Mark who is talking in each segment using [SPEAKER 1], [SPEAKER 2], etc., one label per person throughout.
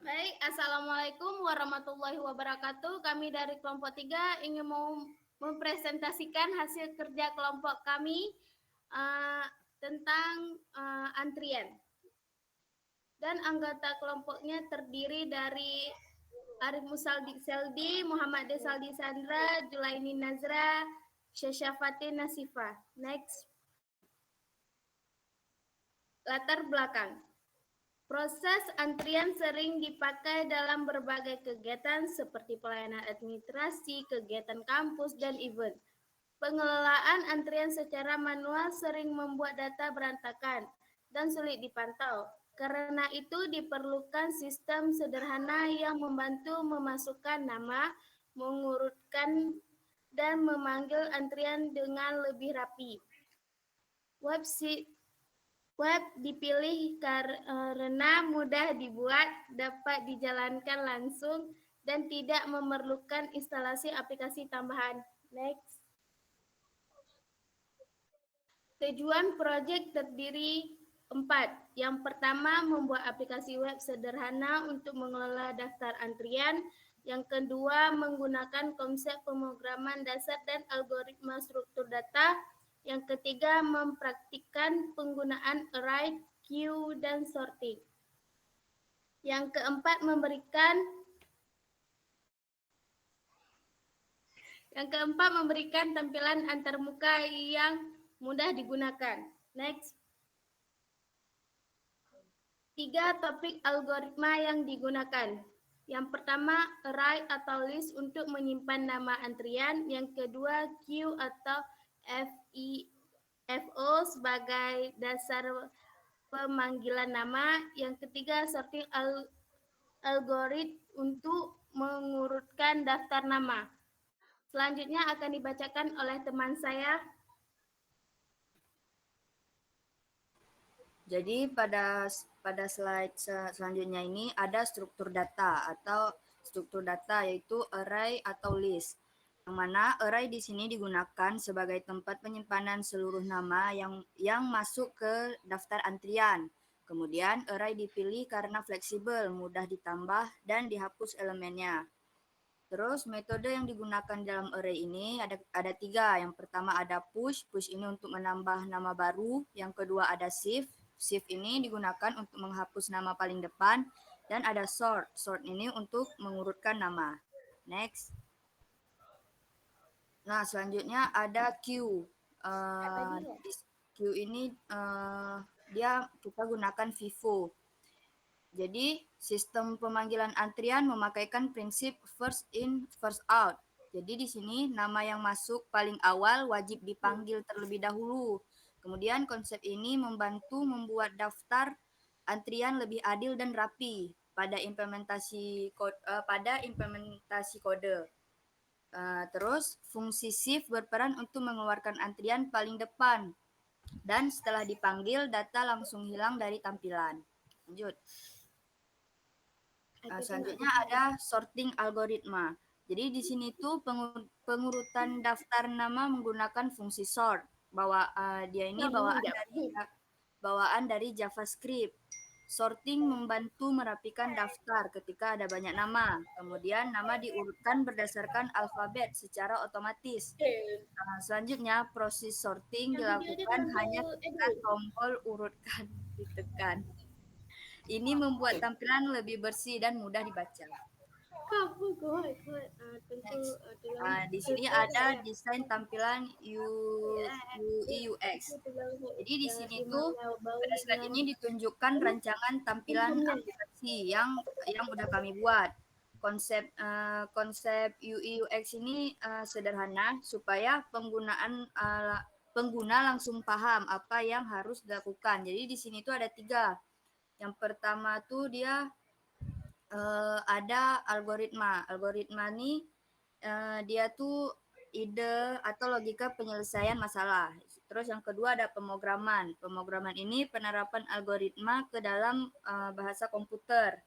[SPEAKER 1] Baik, Assalamualaikum warahmatullahi wabarakatuh. Kami dari kelompok 3 ingin mempresentasikan hasil kerja kelompok kami uh, tentang antrian. Dan anggota kelompoknya terdiri dari Arif Musaldi Seldi, Muhammad Desaldi Sandra, Julaini Nazra, Syashafati Nasifa. Next. Latar belakang. Proses antrian sering dipakai dalam berbagai kegiatan seperti pelayanan administrasi, kegiatan kampus, dan event. Pengelolaan antrian secara manual sering membuat data berantakan dan sulit dipantau. Karena itu diperlukan sistem sederhana yang membantu memasukkan nama, mengurutkan, dan memanggil antrian dengan lebih rapi. Web dipilih karena mudah dibuat, dapat dijalankan langsung, dan tidak memerlukan instalasi aplikasi tambahan. Next. Tujuan proyek terdiri 4. Yang pertama, membuat aplikasi web sederhana untuk mengelola daftar antrian. Yang kedua, menggunakan konsep pemrograman dasar dan algoritma struktur data. Yang ketiga, mempraktikkan penggunaan array, queue, dan sorting. Yang keempat, memberikan tampilan antarmuka yang mudah digunakan. Next. 3 topik algoritma yang digunakan. Yang pertama, array atau list untuk menyimpan nama antrian. Yang kedua, queue atau FO sebagai dasar pemanggilan nama. Yang ketiga, sorting algoritma untuk mengurutkan daftar nama. Selanjutnya akan dibacakan oleh teman saya.
[SPEAKER 2] Jadi pada slide selanjutnya ini ada struktur data atau struktur data yaitu array atau list. Yang mana array di sini digunakan sebagai tempat penyimpanan seluruh nama yang masuk ke daftar antrian. Kemudian array dipilih karena fleksibel, mudah ditambah dan dihapus elemennya. Terus metode yang digunakan dalam array ini ada 3. Yang pertama ada push ini untuk menambah nama baru. Yang kedua ada shift ini digunakan untuk menghapus nama paling depan. Dan ada sort ini untuk mengurutkan nama. Next. Nah selanjutnya ada queue. Queue ini kita gunakan FIFO. Jadi, sistem pemanggilan antrian memakaikan prinsip first in, first out. Jadi di sini nama yang masuk paling awal wajib dipanggil terlebih dahulu. Kemudian konsep ini membantu membuat daftar antrian lebih adil dan rapi pada implementasi kode. Terus fungsi shift berperan untuk mengeluarkan antrian paling depan. Dan setelah dipanggil, data langsung hilang dari tampilan. Lanjut. Selanjutnya ada sorting algoritma. Jadi di sini tuh pengurutan daftar nama menggunakan fungsi sort. Dia ini bawaan dari JavaScript. Sorting membantu merapikan daftar ketika ada banyak nama. Kemudian nama diurutkan berdasarkan alfabet secara otomatis. Selanjutnya proses sorting dilakukan hanya ketika tombol urutkan ditekan. Ini membuat tampilan lebih bersih dan mudah dibaca. Di sini ada desain tampilan UI UX. Jadi di sini tuh pada slide ini ditunjukkan rancangan tampilan aplikasi yang udah kami buat. Konsep UI UX ini sederhana supaya pengguna langsung paham apa yang harus dilakukan. Jadi di sini tuh ada 3. Yang pertama tuh dia ada algoritma. Algoritma ini dia tuh ide atau logika penyelesaian masalah. Terus yang kedua ada pemrograman. Pemrograman ini penerapan algoritma ke dalam bahasa komputer.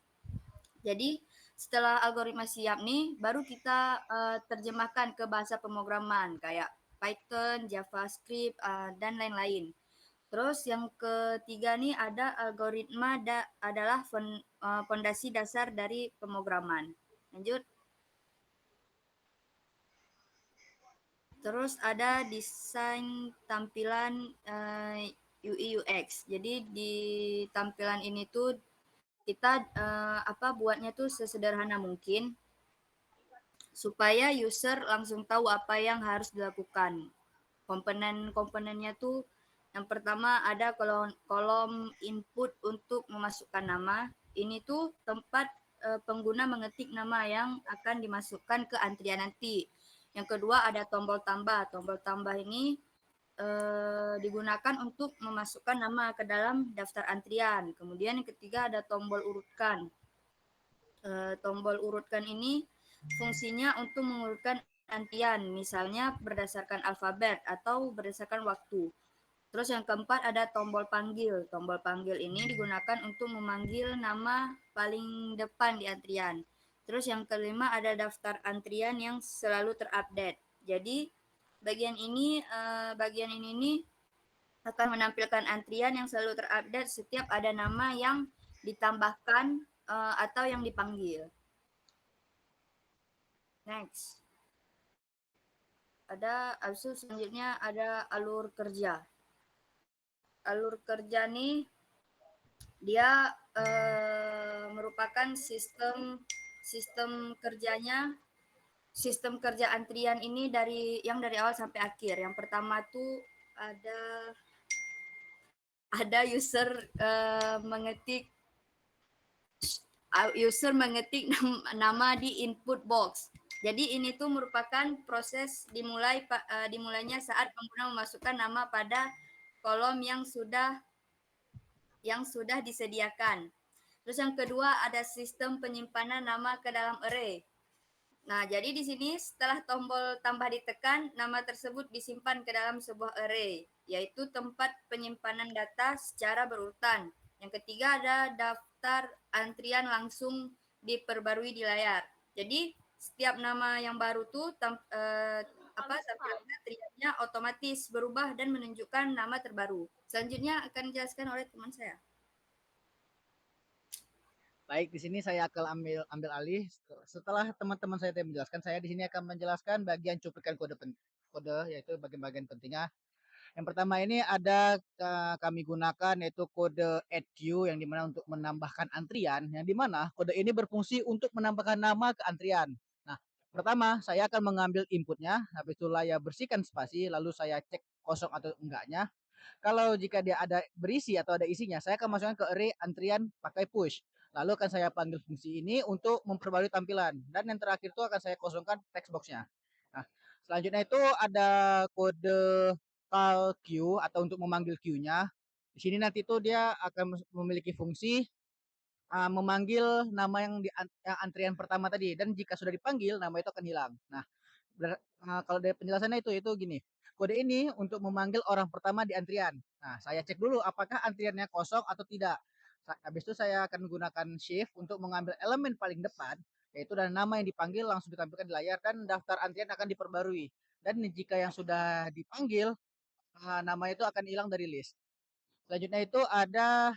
[SPEAKER 2] Jadi setelah algoritma siap nih, baru kita terjemahkan ke bahasa pemrograman kayak Python, JavaScript, dan lain-lain. Terus yang ketiga nih ada algoritma adalah fondasi dasar dari pemrograman. Lanjut. Terus ada desain tampilan UI UX. Jadi di tampilan ini tuh kita buatnya tuh sesederhana mungkin supaya user langsung tahu apa yang harus dilakukan. Komponen-komponennya tuh yang pertama ada kolom input untuk memasukkan nama. Ini tuh tempat pengguna mengetik nama yang akan dimasukkan ke antrian nanti. Yang kedua ada tombol tambah. Tombol tambah ini digunakan untuk memasukkan nama ke dalam daftar antrian. Kemudian yang ketiga ada tombol urutkan. Tombol urutkan ini fungsinya untuk mengurutkan antrian, misalnya berdasarkan alfabet atau berdasarkan waktu. Terus yang keempat ada tombol panggil. Tombol panggil ini digunakan untuk memanggil nama paling depan di antrian. Terus yang kelima ada daftar antrian yang selalu terupdate. Jadi bagian ini nih akan menampilkan antrian yang selalu terupdate setiap ada nama yang ditambahkan atau yang dipanggil. Next. Selanjutnya ada alur kerja. Alur kerja nih dia merupakan sistem kerja antrian ini dari awal sampai akhir. Yang pertama tuh ada ada mengetik nama di input box. Jadi ini tuh merupakan proses dimulainya saat pengguna memasukkan nama pada kolom yang sudah disediakan. Terus yang kedua ada sistem penyimpanan nama ke dalam array. Nah, jadi di sini setelah tombol tambah ditekan, nama tersebut disimpan ke dalam sebuah array, yaitu tempat penyimpanan data secara berurutan. Yang ketiga ada daftar antrian langsung diperbarui di layar. Jadi setiap nama yang baru tuh tampilan antriannya otomatis berubah dan menunjukkan nama terbaru. Selanjutnya akan dijelaskan oleh teman saya.
[SPEAKER 3] Baik, di sini saya akan ambil alih. Setelah teman-teman saya menjelaskan, saya di sini akan menjelaskan bagian cuplikan kode yaitu bagian-bagian pentingnya. Yang pertama ini ada kami gunakan yaitu kode add queue yang dimana untuk menambahkan antrian, yang dimana kode ini berfungsi untuk menambahkan nama ke antrian. Nah, pertama saya akan mengambil inputnya, habis itu saya bersihkan spasi, lalu saya cek kosong atau enggaknya. Kalau jika dia ada berisi atau ada isinya, saya akan masukkan ke array antrian pakai push. Lalu akan saya panggil fungsi ini untuk memperbarui tampilan. Dan yang terakhir itu akan saya kosongkan text box-nya. Nah, selanjutnya itu ada kode call queue atau untuk memanggil queue-nya. Di sini nanti itu dia akan memiliki fungsi memanggil nama yang antrian pertama tadi. Dan jika sudah dipanggil, nama itu akan hilang. Nah, kalau dari penjelasannya itu gini. Kode ini untuk memanggil orang pertama di antrian. Nah, saya cek dulu apakah antriannya kosong atau tidak. Habis itu saya akan menggunakan shift untuk mengambil elemen paling depan, yaitu dan nama yang dipanggil langsung ditampilkan di layar dan daftar antrian akan diperbarui. Dan jika yang sudah dipanggil, nama itu akan hilang dari list. Selanjutnya itu ada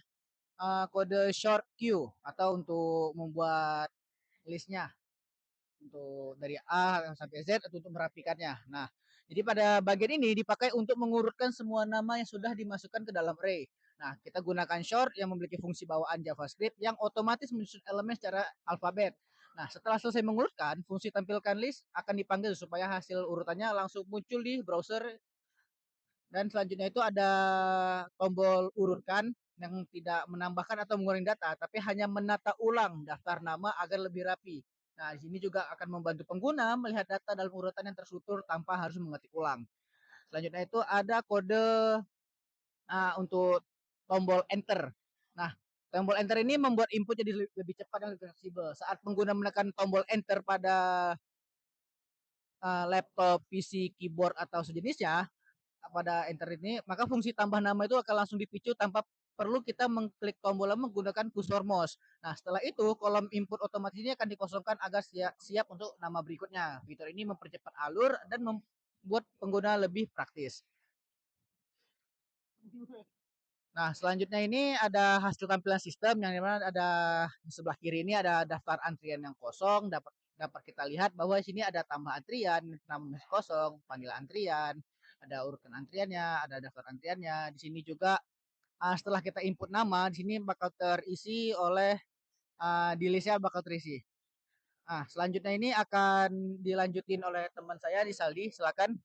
[SPEAKER 3] kode short queue atau untuk membuat listnya untuk dari A sampai Z atau untuk merapikannya. Nah, jadi pada bagian ini dipakai untuk mengurutkan semua nama yang sudah dimasukkan ke dalam array. Nah, kita gunakan short yang memiliki fungsi bawaan JavaScript yang otomatis menyusun elemen secara alfabet. Nah, setelah selesai mengurutkan, fungsi tampilkan list akan dipanggil supaya hasil urutannya langsung muncul di browser. Dan selanjutnya itu ada tombol urutkan yang tidak menambahkan atau mengurangi data, tapi hanya menata ulang daftar nama agar lebih rapi. Nah, di sini juga akan membantu pengguna melihat data dalam urutan yang terstruktur tanpa harus mengetik ulang. Selanjutnya itu ada kode untuk tombol enter. Nah, tombol enter ini membuat input jadi lebih cepat dan lebih fleksibel. Saat pengguna menekan tombol enter pada laptop, PC, keyboard atau sejenisnya, pada enter ini, maka fungsi tambah nama itu akan langsung dipicu tanpa perlu kita mengklik tombol menggunakan kursor mouse. Nah, setelah itu kolom input otomatis ini akan dikosongkan agar siap untuk nama berikutnya. Fitur ini mempercepat alur dan membuat pengguna lebih praktis. Nah, selanjutnya ini ada hasil tampilan sistem yang dimana ada di sebelah kiri ini ada daftar antrian yang kosong. Dapat dapat kita lihat bahwa di sini ada tambah antrian, nama masih kosong, panggil antrian, ada urutan antriannya, ada daftar antriannya. Di sini juga setelah kita input nama, di sini bakal terisi oleh di listnya bakal terisi. Nah, selanjutnya ini akan dilanjutin oleh teman saya di Saldi. Silakan.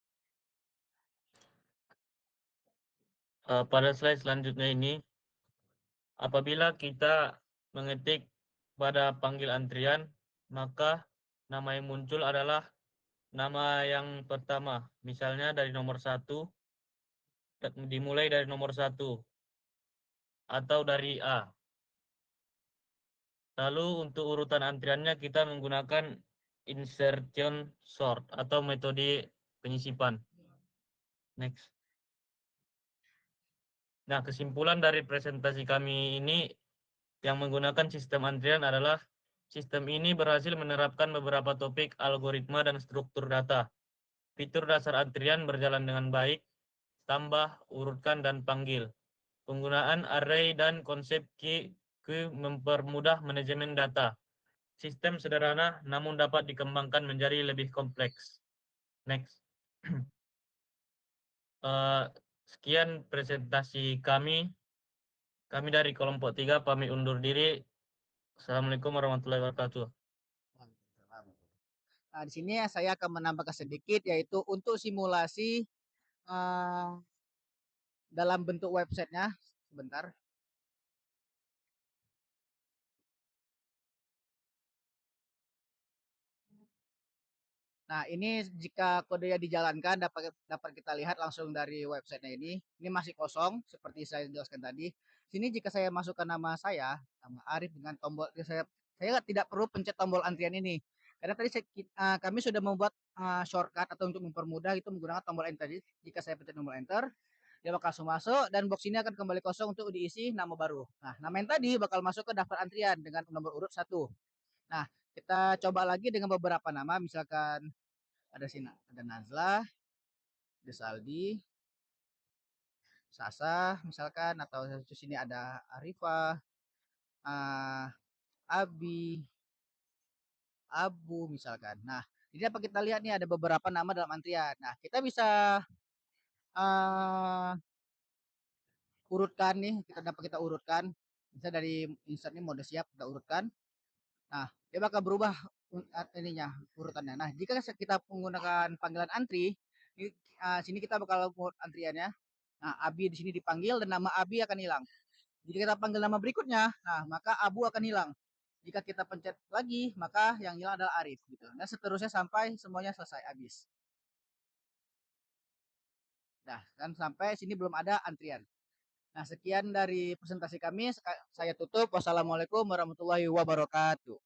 [SPEAKER 4] Pada slide selanjutnya ini, apabila kita mengetik pada panggil antrian, maka nama yang muncul adalah nama yang pertama. Misalnya dari nomor 1, dimulai dari nomor 1, atau dari A. Lalu untuk urutan antriannya kita menggunakan insertion sort atau metode penyisipan. Next. Nah, kesimpulan dari presentasi kami ini yang menggunakan sistem antrian adalah sistem ini berhasil menerapkan beberapa topik algoritma dan struktur data. Fitur dasar antrian berjalan dengan baik, tambah, urutkan, dan panggil. Penggunaan array dan konsep key mempermudah manajemen data. Sistem sederhana namun dapat dikembangkan menjadi lebih kompleks. Next. Sekian presentasi kami. Kami dari kelompok 3 pamit undur diri. Assalamualaikum warahmatullahi wabarakatuh.
[SPEAKER 3] Nah, di sini saya akan menambahkan sedikit yaitu untuk simulasi dalam bentuk websitenya. Sebentar. Nah, ini jika kodenya dijalankan dapat kita lihat langsung dari websitenya ini. Ini masih kosong seperti saya jelaskan tadi. Sini jika saya masukkan nama saya, nama Arif dengan tombol saya tidak perlu pencet tombol antrian ini. Karena tadi kami sudah membuat shortcut atau untuk mempermudah itu menggunakan tombol enter. Jadi, jika saya pencet tombol enter, dia bakal langsung masuk dan box ini akan kembali kosong untuk diisi nama baru. Nah, nama yang tadi bakal masuk ke daftar antrian dengan nomor urut 1. Nah, kita coba lagi dengan beberapa nama, misalkan ada sini ada Nazla, Desaldi, Sasa misalkan, atau di sini ada Arifa, Abi, Abu misalkan. Nah, ini apa kita lihat nih ada beberapa nama dalam antrian. Nah, kita bisa urutkan nih, kita urutkan. Misalnya dari insert ini mode siap kita urutkan. Nah, dia bakal berubah ininya urutannya. Nah, jika kita menggunakan panggilan antri, di sini kita bakal urut antriannya. Nah, Abi di sini dipanggil dan nama Abi akan hilang. Jika kita panggil nama berikutnya, nah maka Abu akan hilang. Jika kita pencet lagi, maka yang hilang adalah Arif gitu. Dan seterusnya sampai semuanya selesai habis. Nah, kan sampai sini belum ada antrian. Nah, sekian dari presentasi kami. Saya tutup. Wassalamualaikum warahmatullahi wabarakatuh.